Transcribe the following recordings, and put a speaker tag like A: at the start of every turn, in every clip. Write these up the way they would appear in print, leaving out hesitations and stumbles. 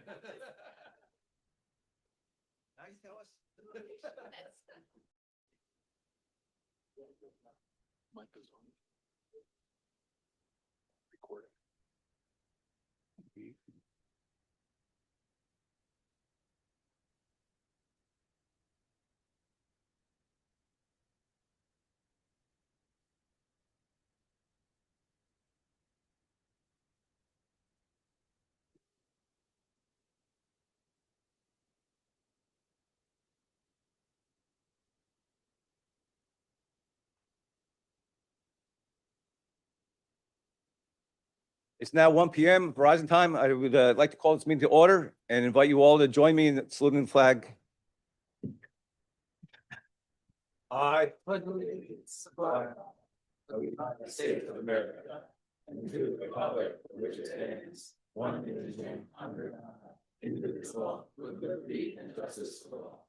A: Now you tell us.
B: Mic is on. Recording.
A: It's now 1 p.m. Verizon time. I would like to call this meeting to order and invite you all to join me in saluting the flag. I pledge allegiance to the flag of the United States of America and to the republic for which it stands, one nation under God, indivisible, with liberty and justice for all.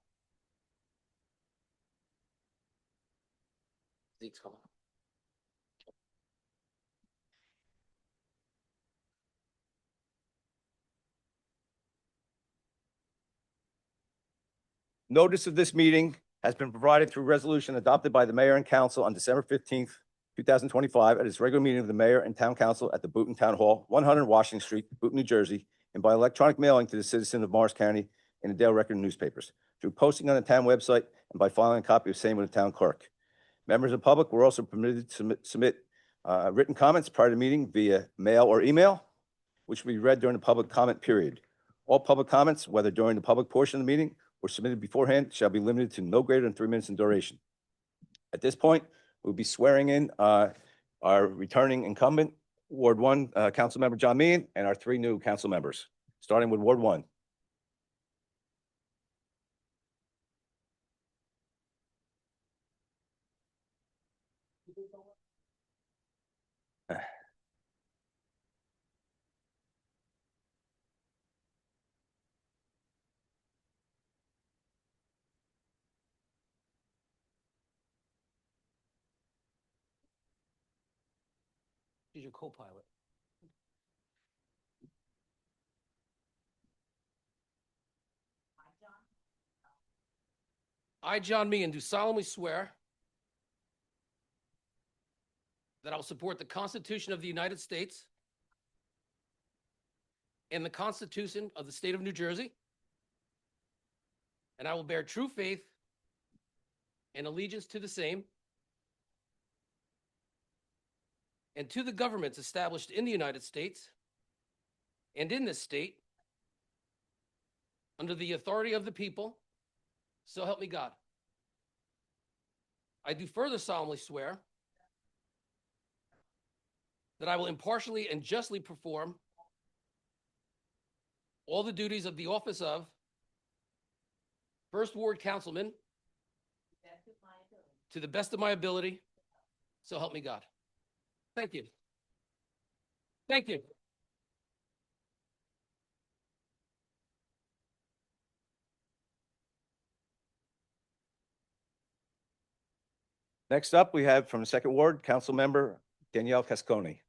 A: Notice of this meeting has been provided through resolution adopted by the mayor and council on December 15th, 2025 at its regular meeting of the mayor and town council at the Boonton Town Hall, 100 Washington Street, Boonton, New Jersey, and by electronic mailing to the citizen of Morris County in the Dale Record newspapers, through posting on the town website and by filing a copy of same with the town clerk. Members of the public were also permitted to submit written comments prior to the meeting via mail or email, which will be read during the public comment period. All public comments, whether during the public portion of the meeting or submitted beforehand, shall be limited to no greater than 3 minutes in duration. At this point, we'll be swearing in our returning incumbent, Ward 1, Councilmember John Meehan, and our 3 new council members, starting with Ward 1.
C: She's your co-pilot. I, John Meehan, do solemnly swear that I will support the Constitution of the United States and the Constitution of the State of New Jersey, and I will bear true faith and allegiance to the same and to the governments established in the United States and in this state under the authority of the people, so help me God. I do further solemnly swear that I will impartially and justly perform all the duties of the office of First Ward Councilman to the best of my ability, so help me God. Thank you. Thank you.
A: Next up, we have from the Second Ward, Councilmember Danielle Cascone.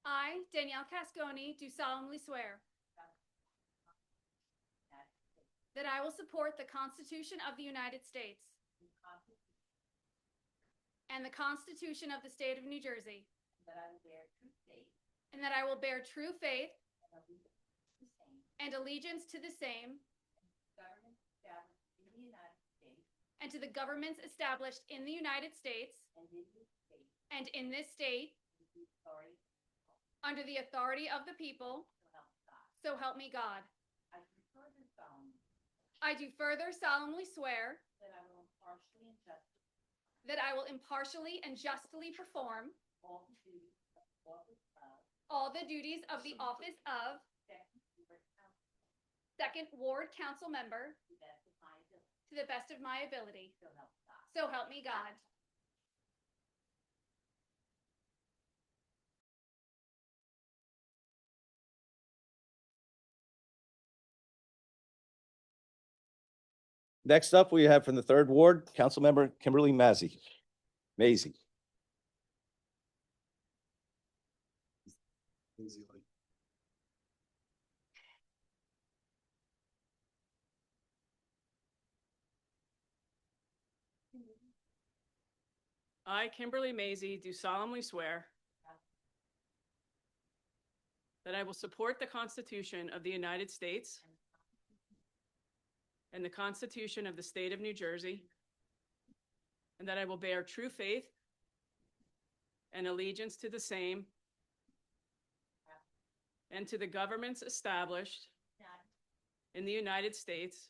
D: I, Danielle Cascone, do solemnly swear that I will support the Constitution of the United States and the Constitution of the State of New Jersey, and that I will bear true faith and allegiance to the same and to the governments established in the United States and in this state under the authority of the people, so help me God. I do further solemnly swear that I will impartially and justly perform all the duties of the office of Second Ward Council Member to the best of my ability. So help me God.
A: Next up, we have from the Third Ward, Councilmember Kimberly Mazie. Mazie.
E: I, Kimberly Mazie, do solemnly swear that I will support the Constitution of the United States and the Constitution of the State of New Jersey, and that I will bear true faith and allegiance to the same and to the governments established in the United States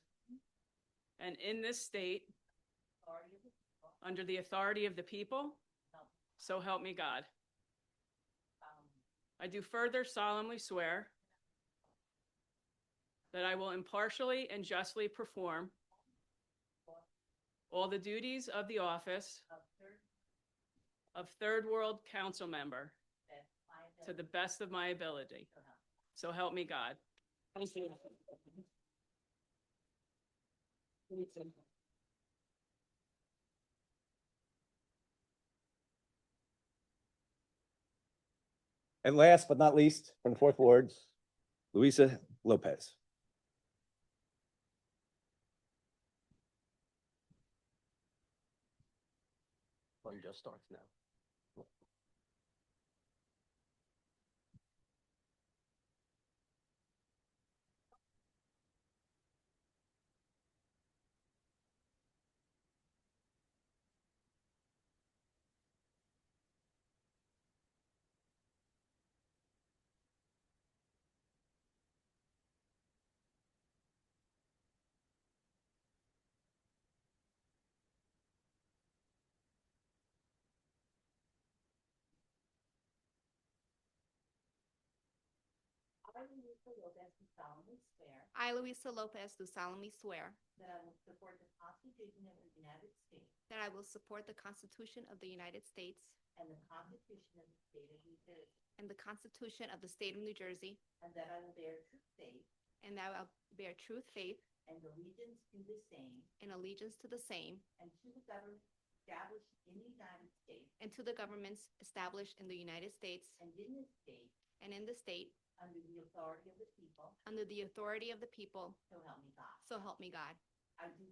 E: and in this state under the authority of the people, so help me God. I do further solemnly swear that I will impartially and justly perform all the duties of the office of Third World Council Member to the best of my ability. So help me God. Thank you.
A: And last but not least, from the Fourth Ward, Luisa Lopez.
C: Fun just starts now.
D: I, Luisa Lopez, do solemnly swear
F: that I will support the Constitution of the United States
D: that I will support the Constitution of the United States
F: and the Constitution of the State of New Jersey,
D: and the Constitution of the State of New Jersey,
F: and that I will bear true faith
D: and that I will bear true faith
F: and allegiance to the same
D: and allegiance to the same
F: and to the government established in the United States
D: and to the governments established in the United States
F: and in this state
D: and in the state
F: under the authority of the people,
D: under the authority of the people,
F: so help me God.
D: so help me God.
F: I do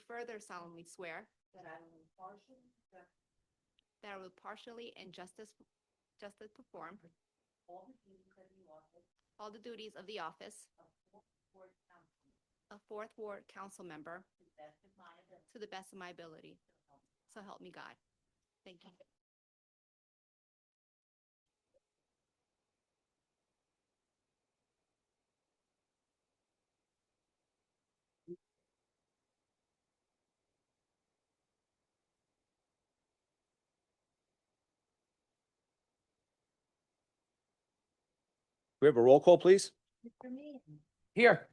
F: further
D: solemnly swear
F: that I will
D: that I will partially and justice perform
F: all the duties of the office
D: all the duties of the office
F: of Fourth Ward Council
D: of Fourth Ward Council Member
F: to the best of my ability.
D: to the best of my ability. So help me God. Thank you.
A: We have a roll call, please?
F: Mr. Mason,
C: Here.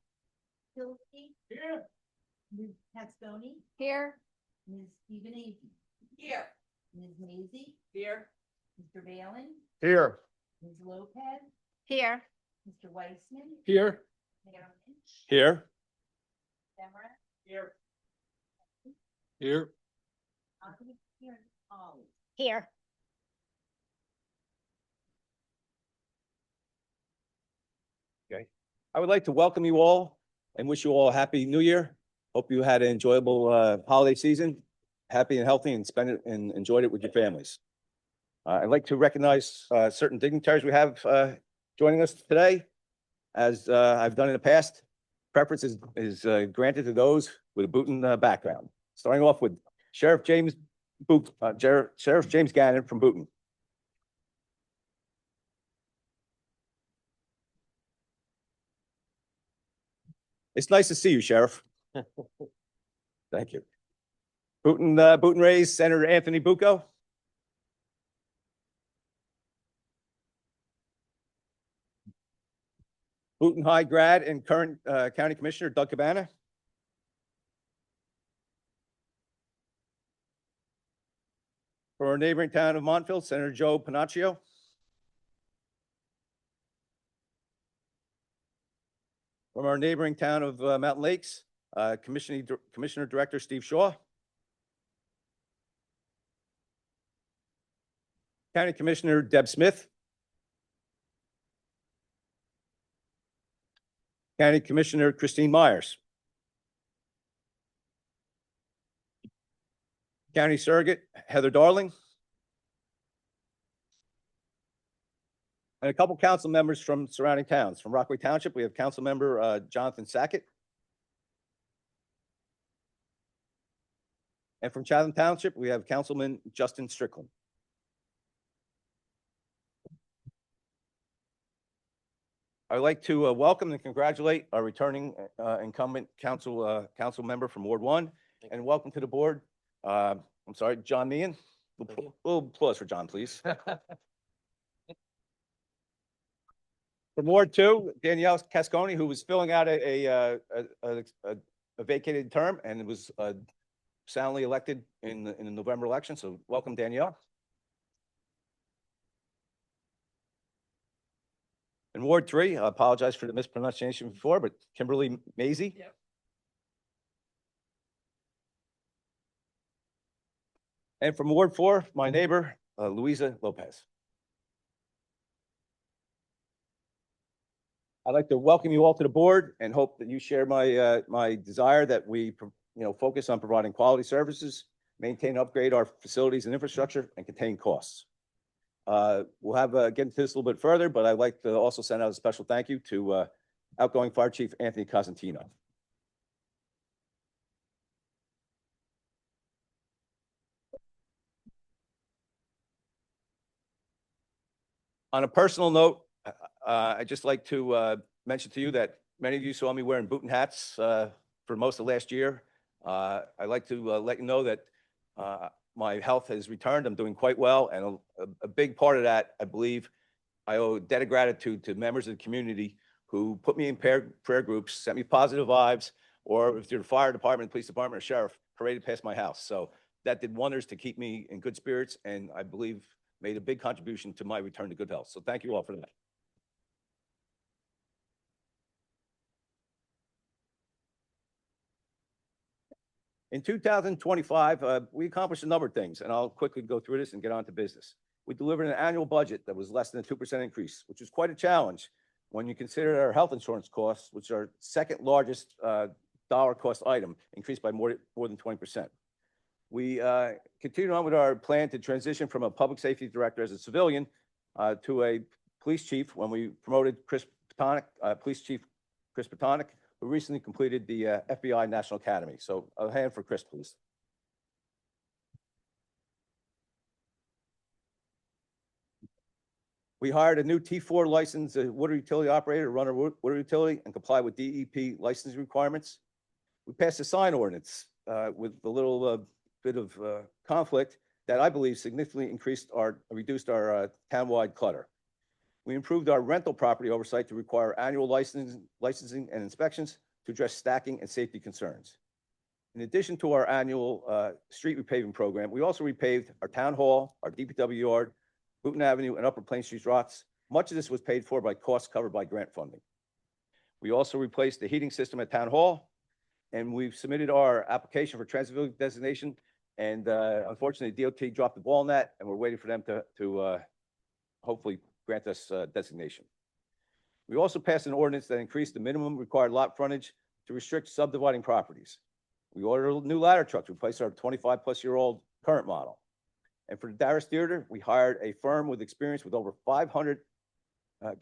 F: Pilkey. Here. Ms. Casconi,
D: Here.
F: Ms. Stevenage.
E: Here.
F: Ms. Mazie,
E: Here.
F: Mr. Valen,
A: Here.
F: Ms. Lopez,
D: Here.
F: Mr. Weissman,
C: Here.
F: Mayor Lynch,
A: Here.
F: Deborah,
C: Here. Here.
F: Here, Ollie.
D: Here.
A: I would like to welcome you all and wish you all a happy new year. Hope you had an enjoyable holiday season, happy and healthy, and spend it and enjoyed it with your families. I'd like to recognize certain dignitaries we have joining us today. As I've done in the past, preference is granted to those with a Boonton background. Starting off with Sheriff James Gannon from Boonton. It's nice to see you, Sheriff. Thank you. Boonton raised Senator Anthony Bucco. Boonton High grad and current County Commissioner Doug Cabana. From our neighboring town of Montville, Senator Joe Panaccio. From our neighboring town of Mountain Lakes, Commissioner Director Steve Shaw. County Commissioner Deb Smith. County Commissioner Christine Myers. County Surrogate Heather Darling. And a couple council members from surrounding towns. From Rockaway Township, we have Council Member Jonathan Sackett. And from Chatham Township, we have Councilman Justin Strickland. I'd like to welcome and congratulate our returning incumbent council member from Ward 1, and welcome to the board. I'm sorry, John Meehan.
C: Thank you.
A: Little applause for John, please. From Ward 2, Danielle Casconi, who was filling out a vacated term and was soundly elected in the November election. So welcome, Danielle. In Ward 3, I apologize for the mispronunciation before, but Kimberly Mazie.
C: Yep.
A: And from Ward 4, my neighbor, Luisa Lopez. I'd like to welcome you all to the board and hope that you share my desire that we, focus on providing quality services, maintain and upgrade our facilities and infrastructure, and contain costs. We'll get into this a little bit further, but I'd like to also send out a special thank you to outgoing Fire Chief Anthony Cosentino. On a personal note, I'd just like to mention to you that many of you saw me wearing Boonton hats for most of last year. I'd like to let you know that my health has returned. I'm doing quite well, and a big part of that, I believe, I owe a debt of gratitude to members of the community who put me in prayer groups, sent me positive vibes, or if you're the fire department, police department, or sheriff, paraded past my house. So that did wonders to keep me in good spirits, and I believe made a big contribution to my return to good health. So thank you all for that. In 2025, we accomplished a number of things, and I'll quickly go through this and get on to business. We delivered an annual budget that was less than a 2% increase, which was quite a challenge when you consider our health insurance costs, which are second largest dollar cost item, increased by more than 20%. We continued on with our plan to transition from a public safety director as a civilian to a police chief when we promoted Police Chief Chris Patonic, who recently completed the FBI National Academy. So a hand for Chris, please. We hired a new T4 licensed water utility operator to run our water utility and comply with DEP licensing requirements. We passed a sign ordinance with a little bit of conflict that I believe significantly reduced our townwide clutter. We improved our rental property oversight to require annual licensing and inspections to address stacking and safety concerns. In addition to our annual street repaving program, we also repaved our town hall, our DPW yard, Boonton Avenue, and Upper Plain Street lots. Much of this was paid for by costs covered by grant funding. We also replaced the heating system at Town Hall, and we've submitted our application for transitability designation. And unfortunately, DOT dropped the ball on that, and we're waiting for them to hopefully grant us designation. We also passed an ordinance that increased the minimum required lot frontage to restrict subdividing properties. We ordered a new ladder truck to replace our 25-plus-year-old current model. And for the Darris Theater, we hired a firm with experience with over 500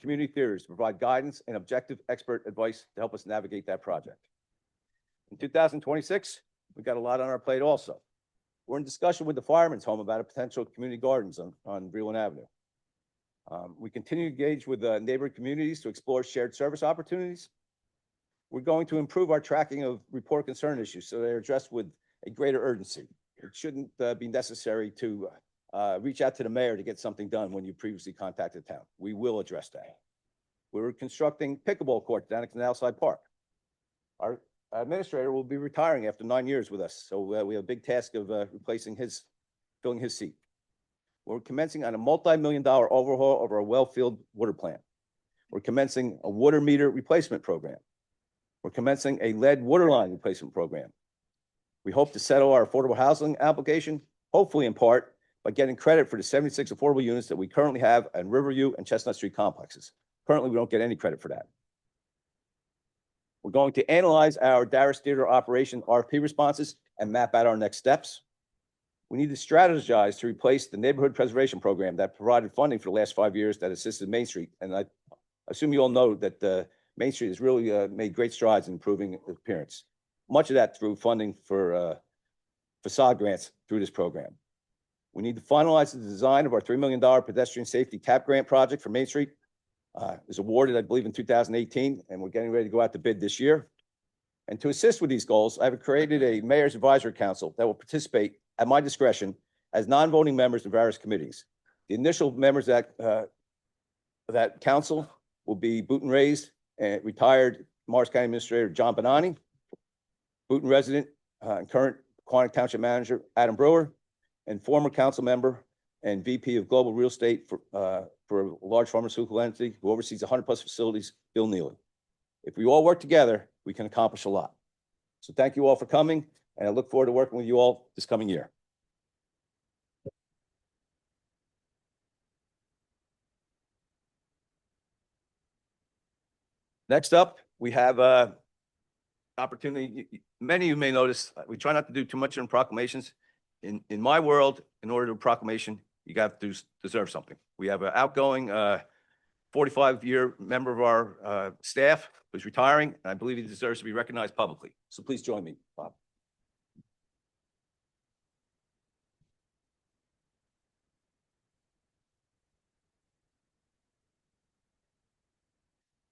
A: community theaters to provide guidance and objective expert advice to help us navigate that project. In 2026, we got a lot on our plate also. We're in discussion with the Fireman's Home about a potential community gardens on Breland Avenue. We continue to engage with neighboring communities to explore shared service opportunities. We're going to improve our tracking of report concern issues so they're addressed with a greater urgency. It shouldn't be necessary to reach out to the mayor to get something done when you previously contacted town. We will address that. We're constructing pickleball courts down at Canalside Park. Our administrator will be retiring after 9 years with us, so we have a big task of filling his seat. We're commencing on a multi-million-dollar overhaul of our well-field water plant. We're commencing a water meter replacement program. We're commencing a lead water line replacement program. We hope to settle our affordable housing application, hopefully in part by getting credit for the 76 affordable units that we currently have in Riverview and Chestnut Street complexes. Currently, we don't get any credit for that. We're going to analyze our Darris Theater operation RFP responses and map out our next steps. We need to strategize to replace the neighborhood preservation program that provided funding for the last 5 years that assisted Main Street. And I assume you all know that Main Street has really made great strides in improving appearance. Much of that through funding for facade grants through this program. We need to finalize the design of our $3 million pedestrian safety cap grant project for Main Street. It was awarded, I believe, in 2018, and we're getting ready to go out to bid this year. And to assist with these goals, I've created a Mayor's Advisory Council that will participate at my discretion as non-voting members in various committees. The initial members of that council will be Boonton raised and retired Morris County Administrator John Bonani, Boonton resident and current Quantic Township Manager Adam Brewer, and former council member and VP of Global Real Estate for a large pharmaceutical entity who oversees 100+ facilities, Bill Neely. If we all work together, we can accomplish a lot. So thank you all for coming, and I look forward to working with you all this coming year. Next up, we have opportunity. Many of you may notice we try not to do too much in proclamations. In my world, in order to do a proclamation, you got to deserve something. We have an outgoing 45-year member of our staff who's retiring, and I believe he deserves to be recognized publicly. So please join me, Bob.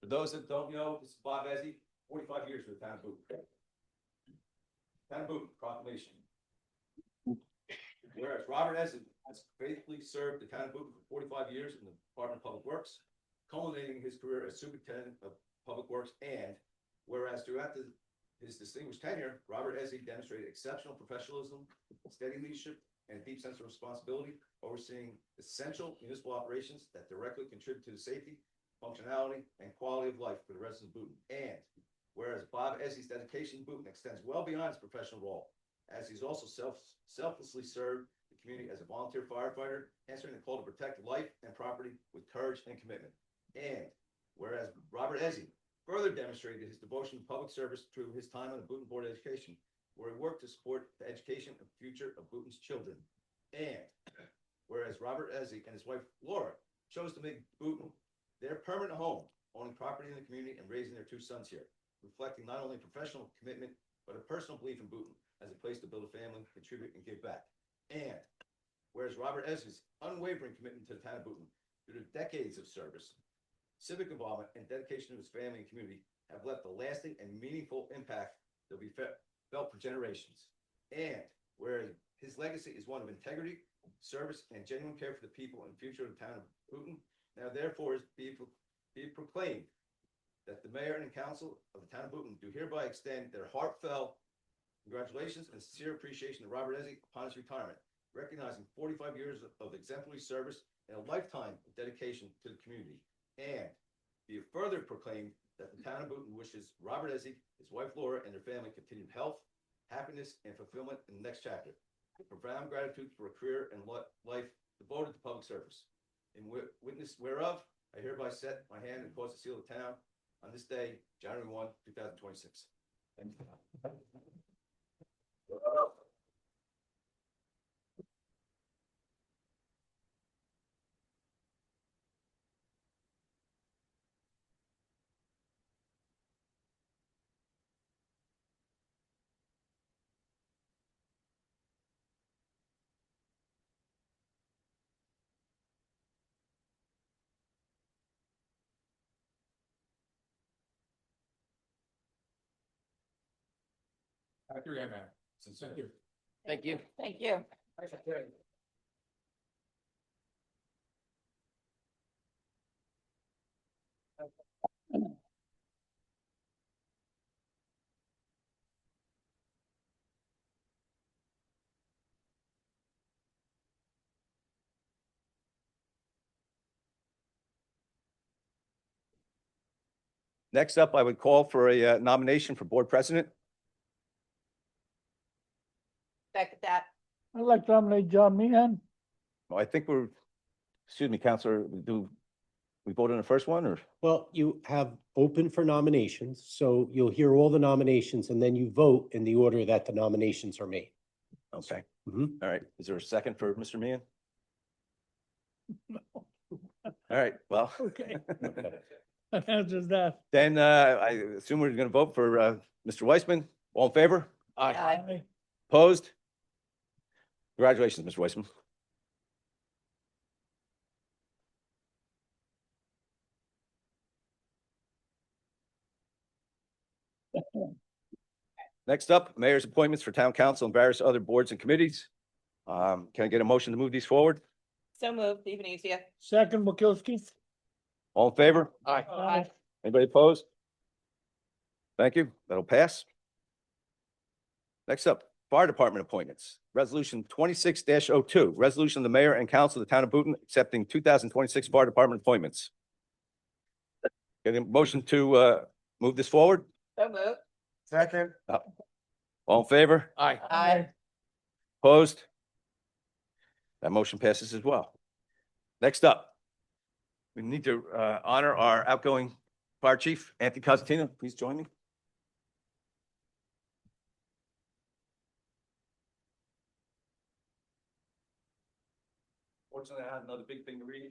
A: For those that don't know, this is Bob Ezzy, 45 years with the town of Boonton. Town of Boonton proclamation. Whereas Robert Ezzy has faithfully served the town of Boonton for 45 years in the Department of Public Works, culminating his career as Superintendent of Public Works, and whereas throughout his distinguished tenure, Robert Ezzy demonstrated exceptional professionalism, steady leadership, and a deep sense of responsibility, overseeing essential municipal operations that directly contribute to the safety, functionality, and quality of life for the residents of Boonton. And whereas Bob Ezzy's dedication to Boonton extends well beyond his professional role, as he's also selflessly served the community as a volunteer firefighter, answering the call to protect life and property with courage and commitment. And whereas Robert Ezzy further demonstrated his devotion to public service through his time on the Boonton Board of Education, where he worked to support the education and future of Boonton's children. And whereas Robert Ezzy and his wife Laura chose to make Boonton their permanent home, owning property in the community and raising their 2 sons here, reflecting not only professional commitment, but a personal belief in Boonton as a place to build a family, contribute, and give back. And whereas Robert Ezzy's unwavering commitment to the town of Boonton through the decades of service, civic involvement, and dedication to his family and community have left a lasting and meaningful impact that will be felt for generations. And whereas his legacy is one of integrity, service, and genuine care for the people and future of the town of Boonton, now therefore be proclaimed that the mayor and council of the town of Boonton do hereby extend their heartfelt congratulations and sincere appreciation to Robert Ezzy upon his retirement, recognizing 45 years of exemplary service and a lifetime of dedication to the community. And be it further proclaimed that the town of Boonton wishes Robert Ezzy, his wife Laura, and their family continued health, happiness, and fulfillment in the next chapter. With profound gratitude for a career and life devoted to public service. In witness whereof, I hereby set my hand and cause the seal of the town on this day, January 1, 2026. Thank you.
B: Thank you, man. Thank you.
C: Thank you.
F: Thank you.
A: Next up, I would call for a nomination for board president.
F: Second that.
G: I'd like to nominate John Meehan.
A: Well, I think excuse me, Counselor, we vote on the first one or?
H: Well, you have open for nominations, so you'll hear all the nominations and then you vote in the order that the nominations are made.
A: Okay.
H: Mhm.
A: All right. Is there a second for Mr. Meehan? All right, well.
G: Okay. That answers that.
A: Then I assume we're going to vote for Mr. Weissman. All in favor?
F: Aye.
A: Opposed? Congratulations, Mr. Weissman. Next up, mayor's appointments for town council and various other boards and committees. Can I get a motion to move these forward?
F: So moved, even easier.
G: Second, Bukowski.
A: All in favor?
G: Aye.
A: Anybody opposed? Thank you. That'll pass. Next up, fire department appointments. Resolution 26-02, resolution of the mayor and council of the town of Boonton accepting 2026 fire department appointments. Getting a motion to move this forward?
F: So moved.
A: Second. All in favor?
F: Aye.
A: Opposed? That motion passes as well. Next up, we need to honor our outgoing fire chief, Anthony Cosentino. Please join me. Fortunately, I had another big thing to read.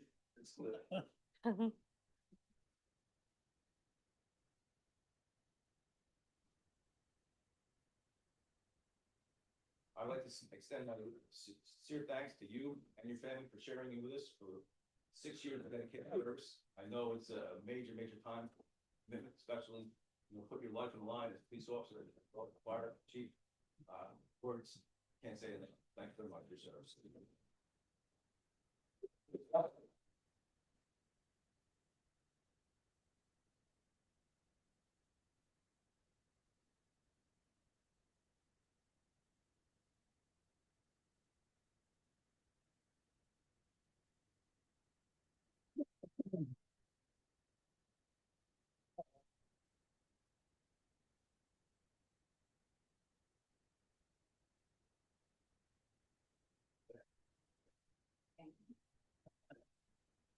A: I'd like to extend my sincere thanks to you and your family for sharing with us for 6 years of dedicated service. I know it's a major, major time commitment, especially, put your life on the line as a police officer, fire chief. Words can't say anything. Thank you very much for your service.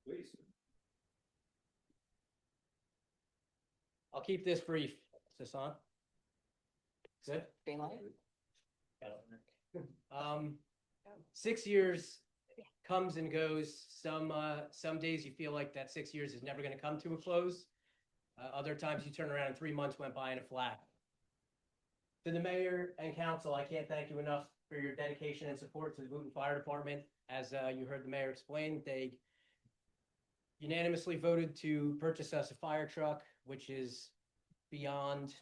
A: Please.
C: I'll keep this brief. Is this on? Good?
F: Green light.
C: 6 years comes and goes. Some days you feel like that 6 years is never gonna come to a close. Other times you turn around and 3 months went by in a flat. To the mayor and council, I can't thank you enough for your dedication and support to the Boonton Fire Department. As you heard the mayor explain, they unanimously voted to purchase us a fire truck, which is beyond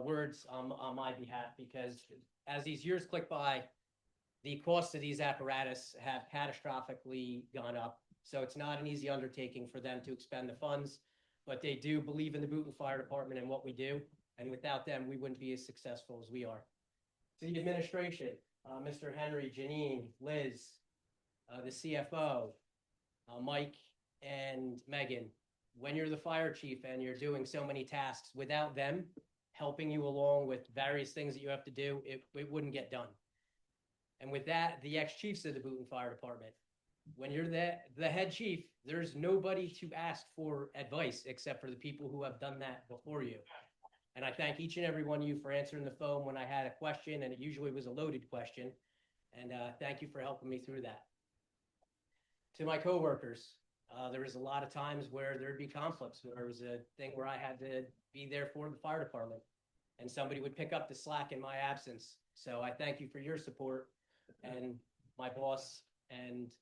C: words on my behalf, because as these years click by, the cost of these apparatus have catastrophically gone up. So it's not an easy undertaking for them to expend the funds, but they do believe in the Boonton Fire Department and what we do. And without them, we wouldn't be as successful as we are. To the administration, Mr. Henry, Janine, Liz, the CFO, Mike and Megan, when you're the fire chief and you're doing so many tasks, without them helping you along with various things that you have to do, it wouldn't get done. And with that, the ex-chiefs of the Boonton Fire Department, when you're the head chief, there's nobody to ask for advice except for the people who have done that before you. And I thank each and every one of you for answering the phone when I had a question, and it usually was a loaded question. And thank you for helping me through that. To my coworkers, there was a lot of times where there'd be conflicts. There was a thing where I had to be there for the fire department, and somebody would pick up the slack in my absence. So I thank you for your support and my boss. And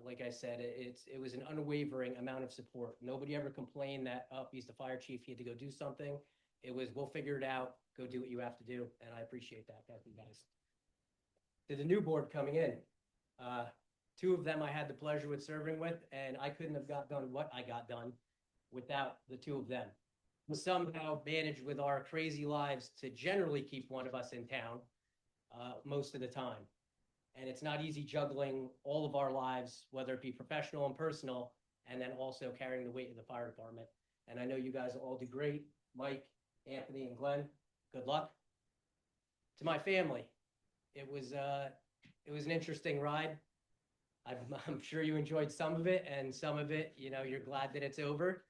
C: like I said, it was an unwavering amount of support. Nobody ever complained that, oh, he's the fire chief, he had to go do something. It was, we'll figure it out, go do what you have to do. And I appreciate that. Thank you guys. To the new board coming in, 2 of them I had the pleasure with serving with, and I couldn't have got done what I got done without the 2 of them. We somehow managed with our crazy lives to generally keep one of us in town most of the time. And it's not easy juggling all of our lives, whether it be professional and personal, and then also carrying the weight of the fire department. and I know you guys will all do great. Mike, Anthony, and Glenn, good luck. To my family, it was an interesting ride. I'm sure you enjoyed some of it, and some of it, you're glad that it's over.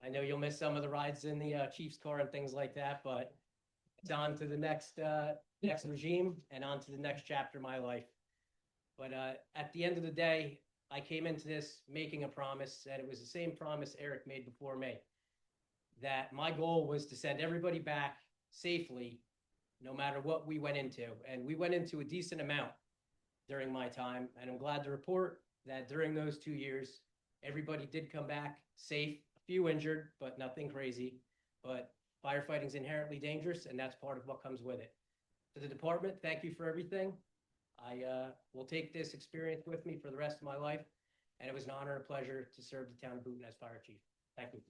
C: I know you'll miss some of the rides in the Chiefs car and things like that, but it's on to the next regime and on to the next chapter of my life. But at the end of the day, I came into this making a promise, and it was the same promise Eric made before me, that my goal was to send everybody back safely, no matter what we went into. And we went into a decent amount during my time, and I'm glad to report that during those 2 years, everybody did come back safe, a few injured, but nothing crazy. But firefighting is inherently dangerous, and that's part of what comes with it. To the department, thank you for everything. I will take this experience with me for the rest of my life, and it was an honor and a pleasure to serve the town of Boonton as fire chief. Thank you.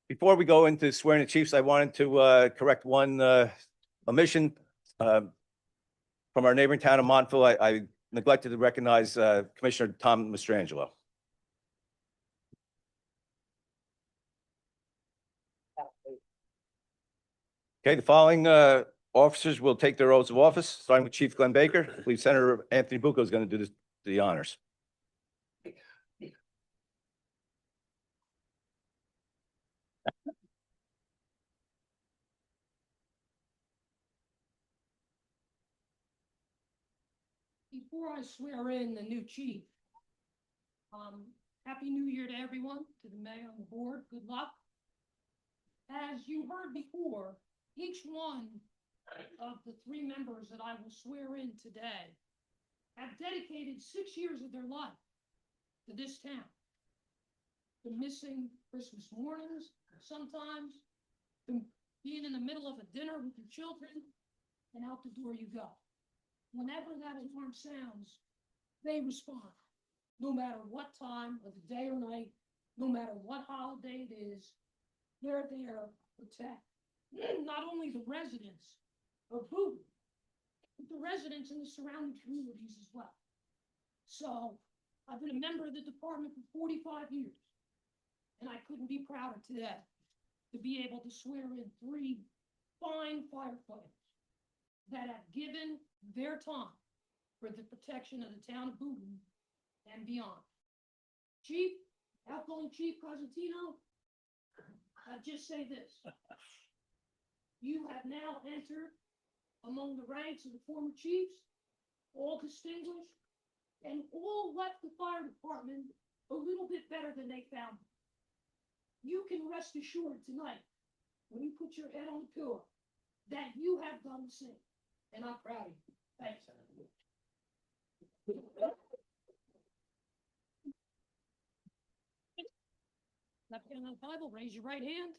A: Before we go into swearing the chiefs, I wanted to correct one omission from our neighboring town of Montville. I neglected to recognize Commissioner Tom Mastrangelo. Okay, the following officers will take their oaths of office, starting with Chief Glenn Baker. I believe Senator Anthony Bucco is going to do the honors.
I: Before I swear in the new chief, Happy New Year to everyone, to the mayor and the board, good luck. As you heard before, each one of the 3 members that I will swear in today have dedicated 6 years of their life to this town. They're missing Christmas mornings sometimes, being in the middle of a dinner with your children, and out the door you go. Whenever that alarm sounds, they respond. No matter what time of the day or night, no matter what holiday it is, they're there to protect not only the residents of Boonton, but the residents in the surrounding communities as well. So I've been a member of the department for 45 years, and I couldn't be prouder today to be able to swear in 3 fine firefighters that have given their time for the protection of the town of Boonton and beyond. Chief, outgoing Chief Cosentino, I'll just say this. You have now entered among the ranks of the former chiefs, all distinguished, and all left the fire department a little bit better than they found it. You can rest assured tonight, when you put your head on the pillow, that you have done the same. And I'm proud of you. Thanks. Left hand on the Bible, raise your right hand.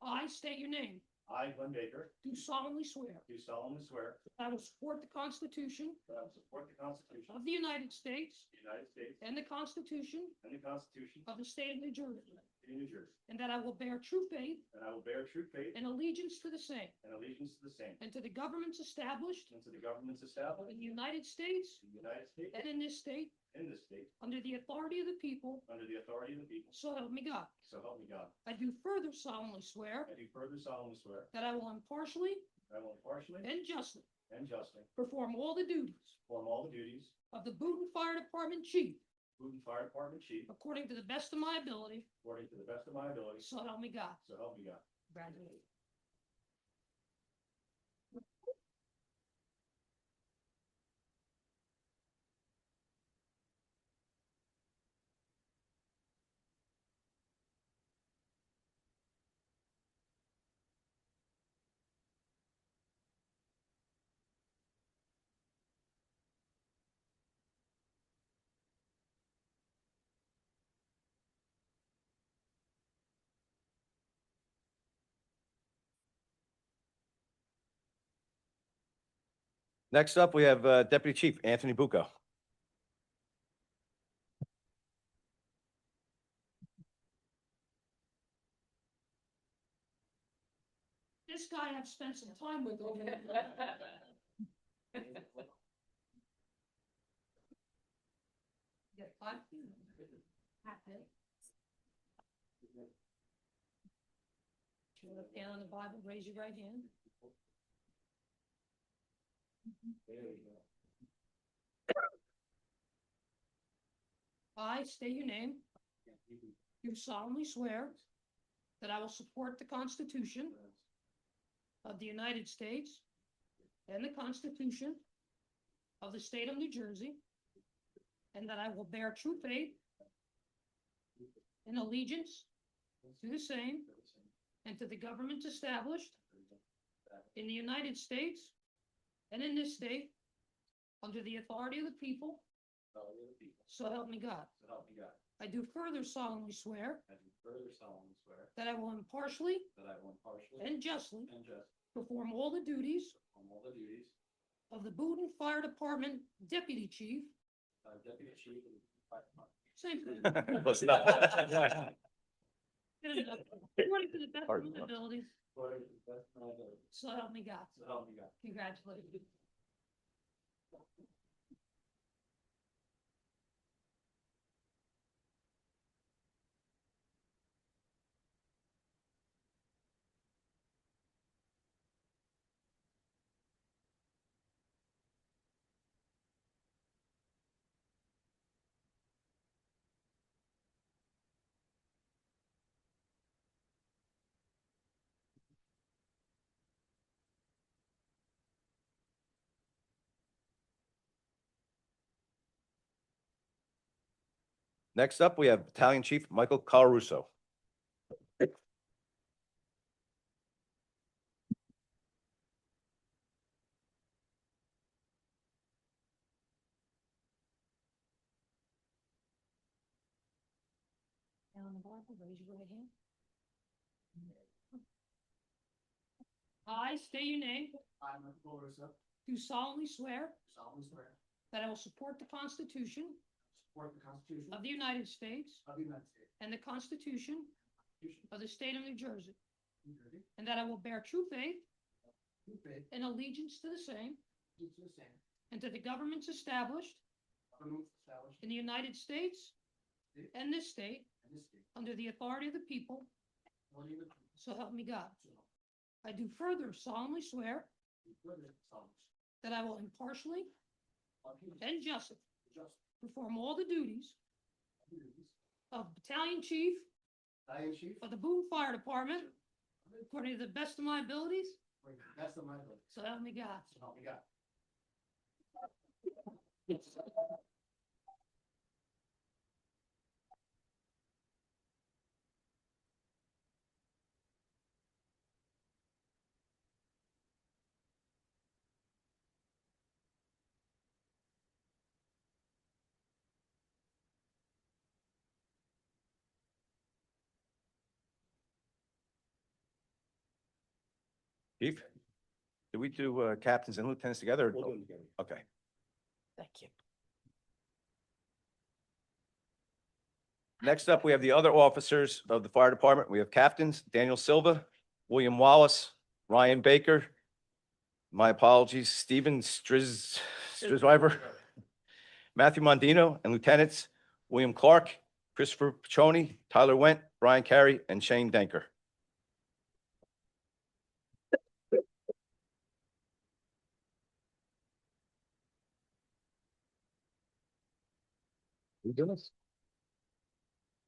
I: I state your name.
H: I, Glenn Baker,
I: Do solemnly swear
H: do solemnly swear
I: that I will support the Constitution
H: that I will support the Constitution
I: of the United States
H: of the United States
I: and the Constitution
H: and the Constitution
I: of the State of New Jersey,
H: of New Jersey,
I: and that I will bear true faith
H: and I will bear true faith
I: and allegiance to the same
H: and allegiance to the same,
I: and to the governments established
H: and to the governments established
I: in the United States
H: in the United States
I: and in this state
H: and this state,
I: under the authority of the people,
H: under the authority of the people,
I: so help me God.
H: so help me God.
I: I do further solemnly swear
H: I do further solemnly swear
I: that I will impartially
H: that I will impartially
I: and justly
H: and justly
I: perform all the duties
H: perform all the duties
I: of the Boonton Fire Department Chief
H: of Boonton Fire Department Chief
I: according to the best of my ability,
H: according to the best of my ability,
I: so help me God.
H: so help me God.
I: Congratulations.
A: Next up, we have Deputy Chief Anthony Bucco.
I: This guy I've spent some time with over there. Get 5 feet. Half it. Put your left hand on the Bible, raise your right hand. I state your name. Do solemnly swear that I will support the Constitution of the United States and the Constitution of the State of New Jersey, and that I will bear true faith and allegiance to the same and to the governments established in the United States and in this state under the authority of the people, so help me God. I do further solemnly swear that I will impartially and justly perform all the duties of the Boonton Fire Department Deputy Chief. Same thing.
A: Close enough.
I: Good enough. According to the best of
A: Hard
I: my
A: enough.
I: abilities, so help me God. Congratulations.
A: Next up, we have Battalion Chief Michael Colarusso.
I: Down the Bible, raise your right hand. I state your name.
B: I, Michael Russo,
I: Do solemnly swear
B: solemnly swear
I: that I will support the Constitution
B: to support the Constitution
I: of the United States
B: of the United States,
I: and the Constitution
B: Constitution
I: of the State of New Jersey,
B: of New Jersey,
I: and that I will bear true faith
B: true faith,
I: and allegiance to the same
B: to the same,
I: and to the governments established
B: governments established
I: in the United States and this state
B: in this state,
I: under the authority of the people,
B: according to the people,
I: so help me God.
B: so help
I: I do further solemnly swear
B: me. Further solemnly
I: that I will impartially
B: swear
I: and justly
B: just
I: perform all the duties
B: duties
I: of Battalion Chief
B: Battalion Chief
I: of the Boonton Fire Department according to the best of my abilities,
B: for the best of my ability,
I: so help me God.
B: so help me God.
A: Chief, do we do captains and lieutenants together?
H: We'll do them together.
A: Okay.
C: Thank you.
A: Next up, we have the other officers of the fire department. We have captains Daniel Silva, William Wallace, Ryan Baker. My apologies, Stephen Strizwiver, Matthew Mondino, and lieutenants William Clark, Christopher Piccioni, Tyler Went, Brian Carey, and Shane Denker.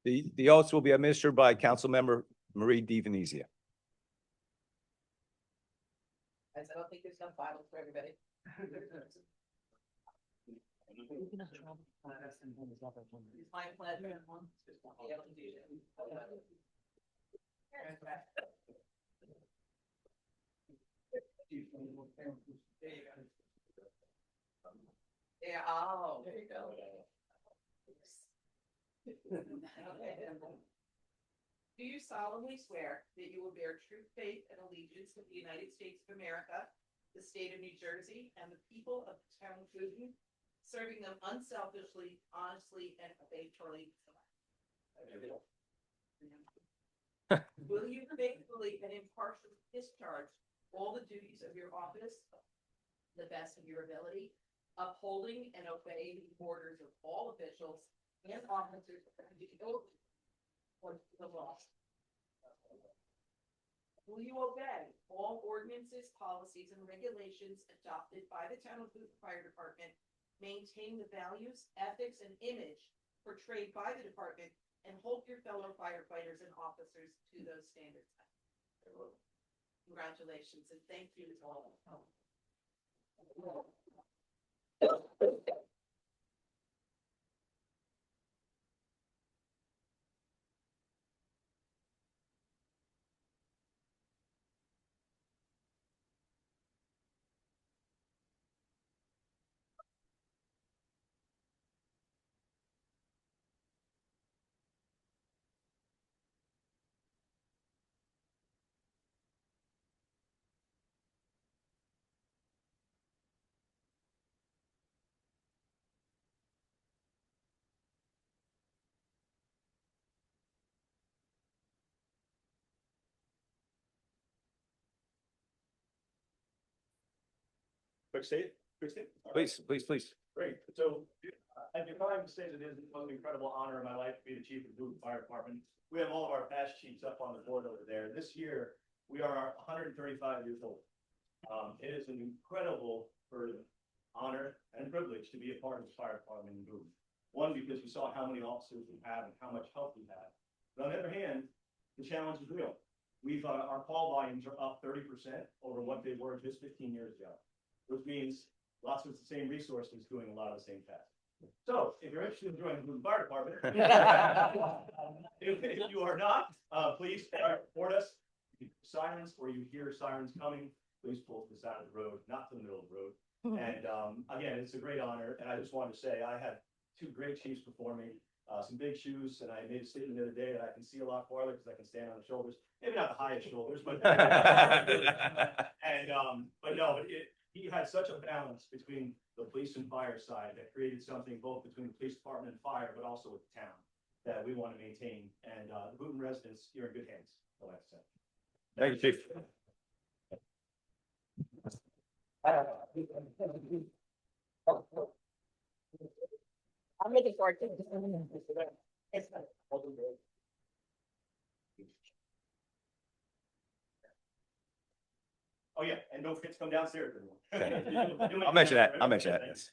A: The oaths will be administered by Councilmember Marie DiVenezia.
F: I don't think there's enough Bibles for everybody. It's my pleasure. Be able to do that. Yeah, oh. There you go. Do you solemnly swear that you will bear true faith and allegiance to the United States of America, the state of New Jersey, and the people of the town of Boonton, serving them unselfishly, honestly, and faithfully? Will you faithfully and impartially discharge all the duties of your office to the best of your ability, upholding and obeying the orders of all officials and officers of the oath or the law? Will you obey all ordinances, policies, and regulations adopted by the Town of Boonton Fire Department, maintain the values, ethics, and image portrayed by the department, and hold your fellow firefighters and officers to those standards? Congratulations, and thank you all.
J: Quick state, quick state.
A: Please, please, please.
J: Great. So I'd be proud to say that it is the most incredible honor of my life to be the chief of the Boonton Fire Department. We have all of our past chiefs up on the board over there. This year, we are 135 years old. It is an incredible burden, honor, and privilege to be a part of the fire department in Boonton. One, because we saw how many officers we have and how much help we have. But on the other hand, the challenge is real. Our call volumes are up 30% over what they were just 15 years ago, which means lots of the same resources doing a lot of the same tasks. So if you're interested in joining the Boonton Fire Department, if you are not, please report us. If you hear sirens or you hear sirens coming, please pull to the side of the road, not to the middle of the road. And again, it's a great honor. And I just wanted to say I had two great chiefs before me, some big shoes, and I made a statement the other day that I can see a lot farther because I can stand on the shoulders. Maybe not the highest shoulders, but he had such a balance between the police and fire side that created something both between the police department and fire, but also with the town that we want to maintain. And the Boonton residents, you're in good hands. All I have to say.
A: Thank you, Chief.
F: I'm looking forward to it.
J: Oh, yeah, and don't forget to come downstairs.
A: I'll mention that. I'll mention that. Yes.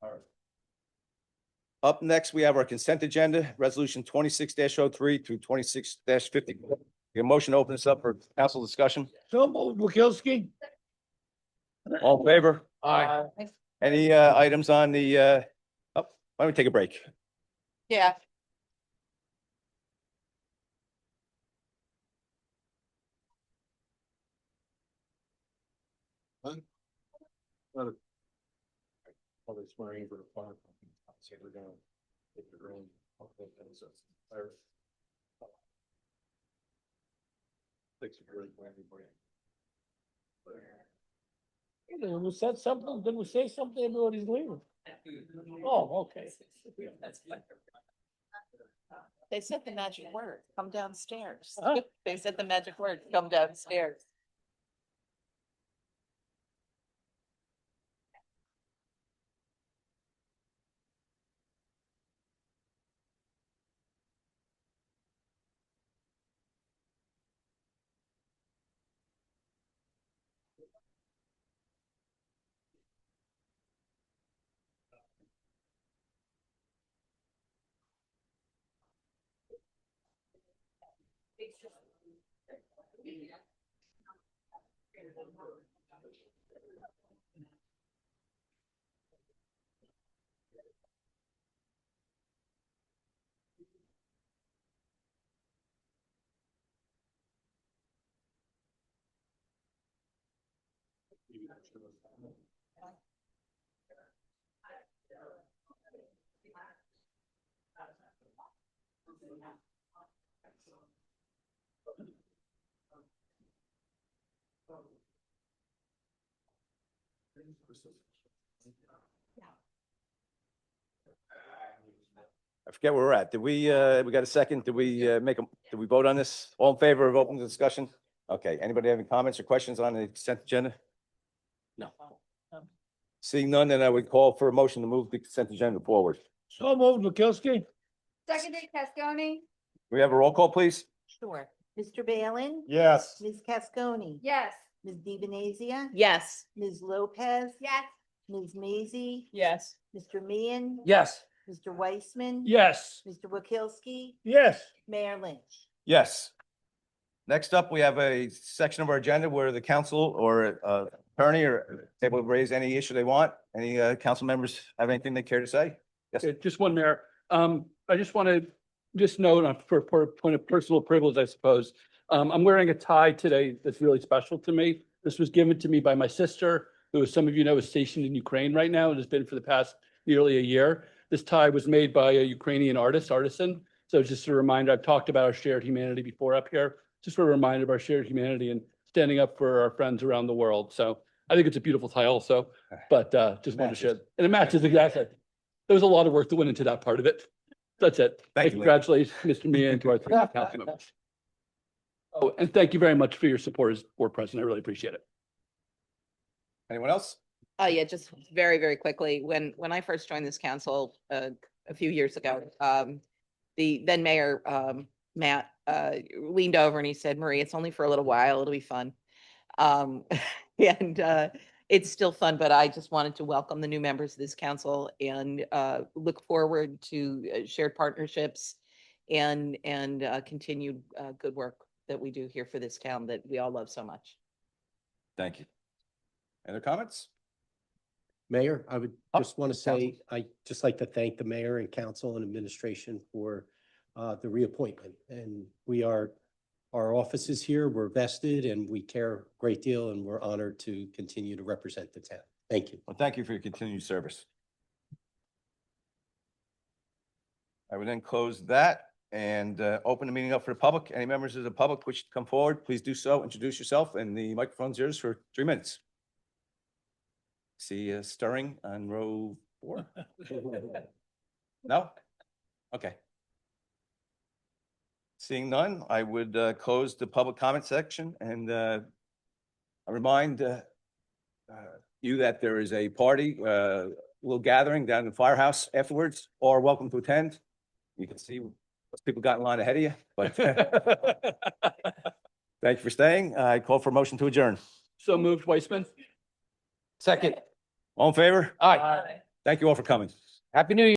J: All right.
A: Up next, we have our consent agenda, resolution 26-03 through 26-50. Your motion to open this up for council discussion.
G: So moved, Bukowski.
A: All in favor?
G: Aye.
A: Any items on the, why don't we take a break?
F: Yeah.
H: Probably swearing for the fire. Say they're gonna take the ground. Takes a break for everybody.
G: We said something, did we say something, everybody's leaving? Oh, okay.
F: They said the magic word, come downstairs.
G: Huh?
F: They said the magic word, come downstairs.
A: I forget where we're at. Did we got a second? Did we did we vote on this? All in favor of open discussion? Okay, anybody have any comments or questions on the consent agenda?
G: No.
A: Seeing none, then I would call for a motion to move the consent agenda forward.
G: So moved, McKelski.
D: Seconded, Casconi?
A: We have a roll call, please?
K: Sure. Mr. Balin?
G: Yes.
K: Ms. Casconi?
D: Yes.
K: Ms. DiVenazia?
F: Yes.
K: Ms. Lopez?
D: Yes.
K: Ms. Maisy?
F: Yes.
K: Mr. Meehan?
G: Yes.
K: Mr. Weissman?
G: Yes.
K: Mr. Wakilski?
G: Yes.
K: Mayor Lynch?
A: Yes. Next up, we have a section of our agenda where the council or attorney are able to raise any issue they want. Any council members have anything they care to say? Yes.
L: Okay, just one, Mayor. I just want to just note for point of personal privilege, I suppose. I'm wearing a tie today that's really special to me. This was given to me by my sister, who, as some of you know, is stationed in Ukraine right now and has been for the past nearly a year. This tie was made by a Ukrainian artisan. So just a reminder, I've talked about our shared humanity before up here. Just a reminder of our shared humanity and standing up for our friends around the world. So I think it's a beautiful tie also, but just wanted to share. And it matches exactly. There was a lot of work that went into that part of it. That's it.
A: Thank you.
L: Congratulations, Mr. Mia, and to our three council members. Oh, and thank you very much for your support as board president. I really appreciate it.
A: Anyone else?
F: Oh, yeah, just very, very quickly. When I first joined this council a few years ago, the then mayor, Matt, leaned over and he said, Marie, it's only for a little while. It'll be fun. And it's still fun, but I just wanted to welcome the new members of this council and look forward to shared partnerships and continued good work that we do here for this town that we all love so much.
A: Thank you. Any other comments?
H: Mayor, I would
A: Oh,
H: just want to say, I just like to thank the mayor and council and administration for the reappointment. And our office is here, we're vested and we care a great deal and we're honored to continue to represent the town. Thank you.
A: Well, thank you for your continued service. I would then close that and open the meeting up for the public. Any members of the public wish to come forward, please do so. Introduce yourself and the microphone's yours for 3 minutes. See stirring on row 4? No? Okay. Seeing none, I would close the public comment section and I remind you that there is a party, little gathering down in the firehouse afterwards, or welcome to attend. You can see people got in line ahead of you, but thank you for staying. I call for a motion to adjourn.
L: So moved, Weissman.
A: Second. All in favor?
L: Aye.
A: Thank you all for coming.
G: Happy New Year.